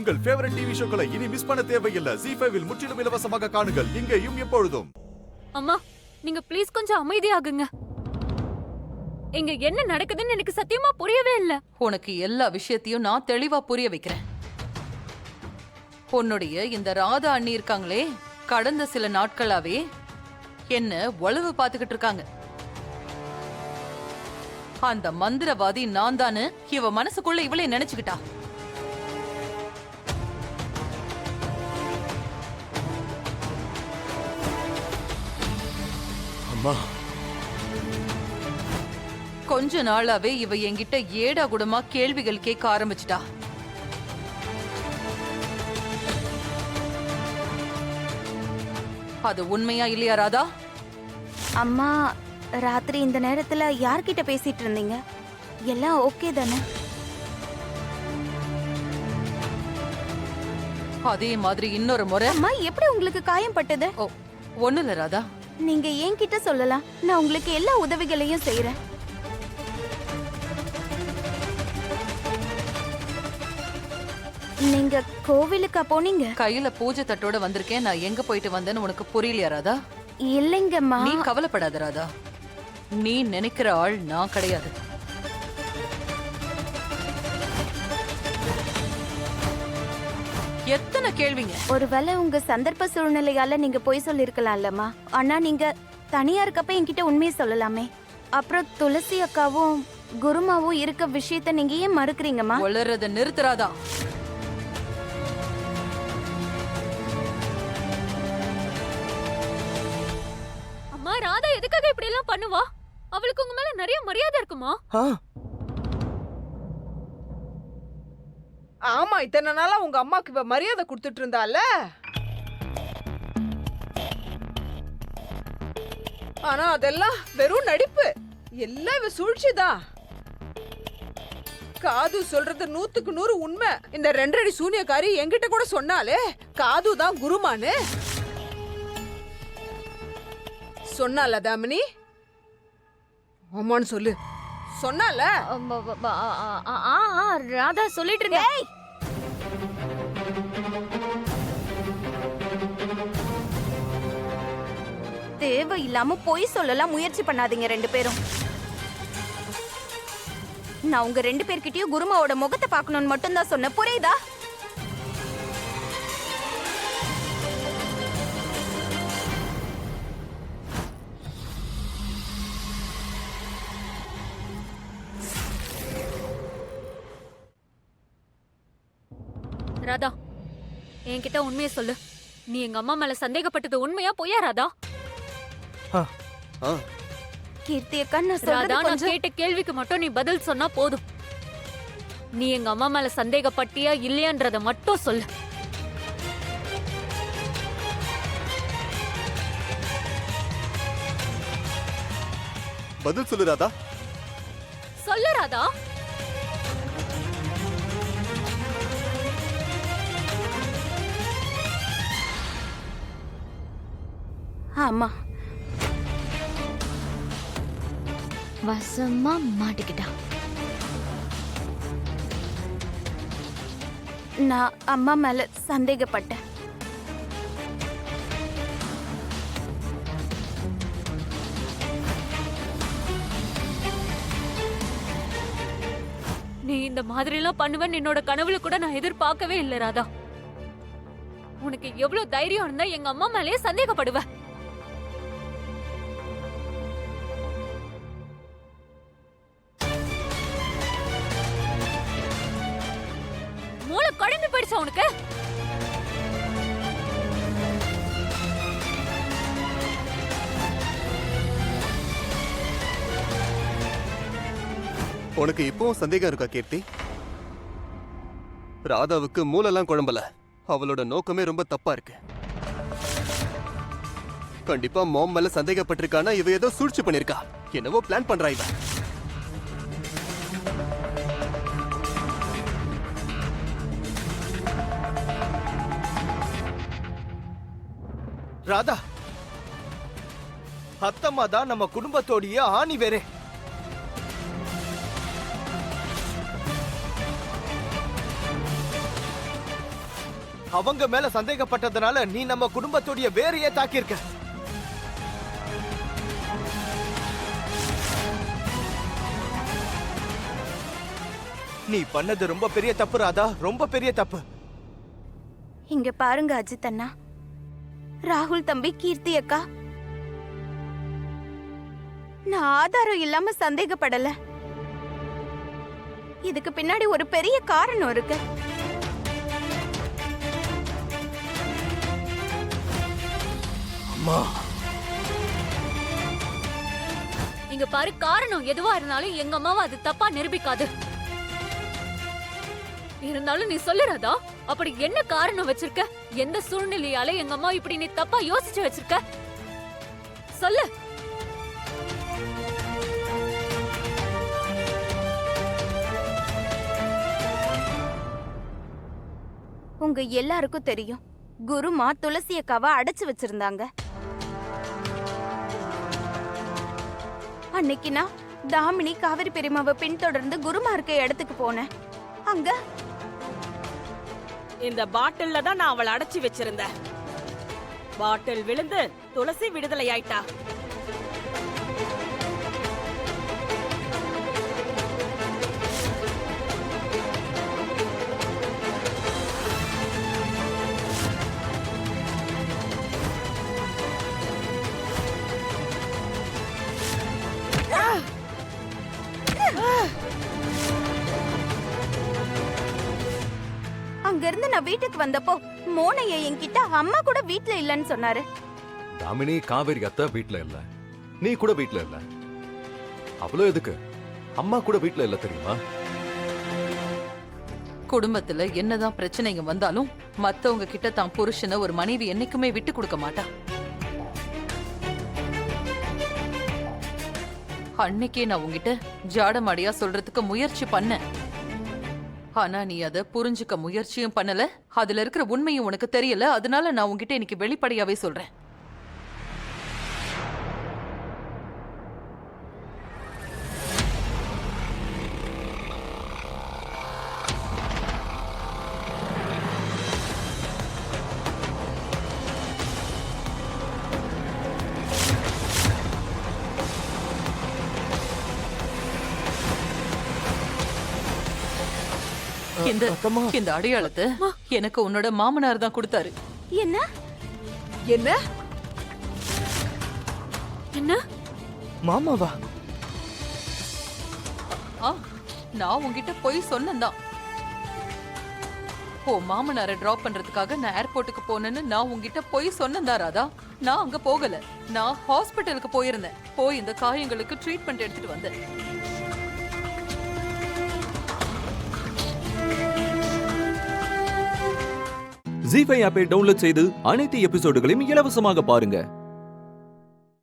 உங்கள் favourite TV ஷோக்களை இனி miss பண்ண தேவையில்லை. ZEE5 இல் முற்றிலும் இலவசமாக காணுங்கள், இங்கேயும் எப்பொழுதும். அம்மா, நீங்க ப்ளீஸ் கொஞ்சம் அமைதியாகுங்க. இங்க என்ன நடக்குதுன்னு எனக்கு சத்தியமா புரியவே இல்ல. உனக்கு எல்லா விஷயத்தையும் நான் தெளிவா புரிய வைக்கிறேன். உன்னுடைய இந்த ராதா அண்ணி இருக்காங்களே, கடந்த சில நாட்களாவே என்ன உளவு பாத்துக்கிட்டு இருக்காங்க. அந்த மந்திரவாதி நான் தானு இவ மனசுக்குள்ள இவளே நினைச்சுக்கிட்டா. அம்மா, கொஞ்ச நாளாவே இவ என்கிட்ட ஏடா கூடமா கேள்விகள் கேட்க ஆரம்பிச்சிட்டா. அது உண்மையா இல்லையா ராதா? அம்மா, ராத்திரி இந்த நேரத்துல யார்கிட்ட பேசிட்டு இருந்தீங்க? எல்லாம் ஓகே தானே? அதே மாதிரி இன்னொரு முறை. அம்மா, எப்படி உங்களுக்கு காயம் பட்டது? ஒண்ணு இல்ல ராதா. நீங்க என்கிட்ட சொல்லலாம், நான் உங்களுக்கு எல்லா உதவிகளையும் செய்யறேன். நீங்க கோவிலுக்கா போனீங்க? கையில பூஜை தட்டோட வந்திருக்கேன். நான் எங்க போயிட்டு வந்தேன்னு உனக்கு புரியலையா ராதா? இல்லைங்கம்மா. நீ கவலைப்படாத ராதா, நீ நினைக்கிற ஆள் நான் கிடையாது. எத்தனை கேள்விங்க? ஒருவேளை உங்க சந்தர்ப்ப சூழ்நிலையால நீங்க போய் சொல்லிருக்கலாம்லம்மா. ஆனா நீங்க தனியா இருக்கப்ப என்கிட்ட உண்மையை சொல்லலாமே. அப்புறம் துளசி அக்காவும் குருமாவும் இருக்க விஷயத்த நீங்க ஏன் மறுக்கிறீங்கம்மா? வளர்றத நிறுத்துறாதா? அம்மா, ராதா எதுக்காக இப்படி எல்லாம் பண்ணுவா? அவளுக்கு உங்க மேல நிறைய மரியாதை இருக்குமா? ஆமா, இத்தனை நாளா உங்க அம்மாக்கு இவ மரியாதை கொடுத்துட்டு இருந்தால. ஆனா அதெல்லாம் வெறும் நடிப்பு. எல்லாம் இவ சூழ்ச்சிதான். காது சொல்றது 100க்கு 100 உண்மை. இந்த 2 அடி சூனியக்காரி என்கிட்ட கூட சொன்னாலே காது தான் குருமானு சொன்னால. தாமினி, ஆமான்னு சொல்லு. சொன்னால. ராதா சொல்லிட்டு இருந்தே. தேவையில்லாம பொய் சொல்லலாம் முயற்சி பண்ணாதீங்க 2 பேரும். நான் உங்க 2 பேர்கிட்டயும் குருமாவோட முகத்தை பார்க்கணும்னு மட்டும் தான் சொன்னேன், புரியுதா? ராதா, என்கிட்ட உண்மையை சொல்லு. நீ எங்க அம்மா மேல சந்தேகப்பட்டது உண்மையா பொய்யா ராதா? கீர்த்தி அக்கா, நான் ராதா, சொல்றது நான் கொஞ்சம் கேட்ட கேள்விக்கு மட்டும் நீ பதில் சொன்னா போதும். நீ எங்க அம்மா மேல சந்தேகப்பட்டியா இல்லையான்றத மட்டும் சொல்லு. பதில் சொல்லு ராதா. சொல்லு ராதா. ஆமா, வசமா மாட்டிக்கிட்டா. நான் அம்மா மேல சந்தேகப்பட்டேன். நீ இந்த மாதிரி எல்லாம் பண்ணுவேன்னு என்னோட கனவுல கூட நான் எதிர்பார்க்கவே இல்லை ராதா. உனக்கு எவ்வளவு தைரியம் இருந்தா எங்க அம்மா மேலேயே சந்தேகப்படுவ? மூளை குழம்பி போயிடுச்சா உனக்கு? உனக்கு இப்பவும் சந்தேகம் இருக்கா கீர்த்தி? ராதாவுக்கு மூலெல்லாம் குழம்பல. அவளோட நோக்கமே ரொம்ப தப்பா இருக்கு. கண்டிப்பா மாம் மேல சந்தேகப்பட்டிருக்கானா இவ ஏதோ சூழ்ச்சி பண்ணிருக்கா. என்னவோ பிளான் பண்றா இவ. ராதா, அத்தம்மா தான் நம்ம குடும்பத்தோடைய ஆணி வேறே. அவங்க மேல சந்தேகப்பட்டதுனால நீ நம்ம குடும்பத்தோடைய வேறையே தாக்கியிருக்க. நீ பண்ணது ரொம்ப பெரிய தப்பு ராதா, ரொம்ப பெரிய தப்பு. இங்க பாருங்க அஜித் அண்ணா, ராகுல் தம்பி, கீர்த்தி அக்கா, நான் ஆதாரம் இல்லாம சந்தேகப்படல. இதுக்கு பின்னாடி ஒரு பெரிய காரணம் இருக்கு. அம்மா, இங்க பாரு, காரணம் எதுவா இருந்தாலும் எங்க அம்மாவை அது தப்பா நிரூபிக்காது. இருந்தாலும் நீ சொல்லுறதா, அப்படி என்ன காரணம் வச்சிருக்க? எந்த சூழ்நிலையால எங்க அம்மா இப்படி நீ தப்பா யோசிச்சு வச்சிருக்க? சொல்லு. உங்க எல்லாருக்கும் தெரியும், குருமா துளசி அக்காவை அடைச்சு வச்சிருந்தாங்க. அன்னைக்கு நான் தாமினி காவிரி பெரியமாவை பின்தொடர்ந்து குருமா இருக்க இடத்துக்கு போனேன். அங்க இந்த பாட்டில்ல தான் நான் அவளை அடைச்சி வச்சிருந்தேன். பாட்டில் விழுந்து துளசி விடுதலை ஆயிட்டா. அங்க இருந்து நான் வீட்டுக்கு வந்தப்போ மோனைய என்கிட்ட அம்மா கூட வீட்ல இல்லன்னு சொன்னாரு. தாமினி, காவேரி அத்தை வீட்ல இல்ல, நீ கூட வீட்ல இல்ல. அவ்வளவு எதுக்கு? அம்மா கூட வீட்ல இல்ல தெரியுமா? குடும்பத்துல என்னதான் பிரச்சனைங்க வந்தாலும் மத்தவங்க கிட்ட தான் புருஷனை ஒரு மனைவி என்னைக்குமே விட்டு கொடுக்க மாட்டா. அன்னைக்கே நான் உங்ககிட்ட ஜாடமாடியா சொல்றதுக்கு முயற்சி பண்ணேன். ஆனா நீ அத புரிஞ்சுக்க முயற்சியும் பண்ணல, அதுல இருக்கிற உண்மையும் உனக்கு தெரியல. அதனால நான் உங்ககிட்ட இன்னைக்கு வெளிப்படையாவே சொல்றேன். இந்த அடையாளத்தை எனக்கு உன்னோட மாமனார் தான் கொடுத்தாரு. என்ன என்ன என்ன? மாமாவா? நான் உங்ககிட்ட போய் சொன்னேன்தான். ஓ மாமனாரை டிராப் பண்றதுக்காக நான் ஏர்போர்ட்டுக்கு போனேன்னு நான் உங்ககிட்ட போய் சொன்னேன்தான் ராதா. நான் அங்க போகல, நான் ஹாஸ்பிட்டலுக்கு போயிருந்தேன். போய் இந்த காயங்களுக்கு ட்ரீட்மெண்ட் எடுத்துட்டு வந்தேன். ஜீ5 ஆப்பை டவுன்லோட் செய்து அனைத்து எபிசோடுகளையும் இலவசமாக பாருங்க.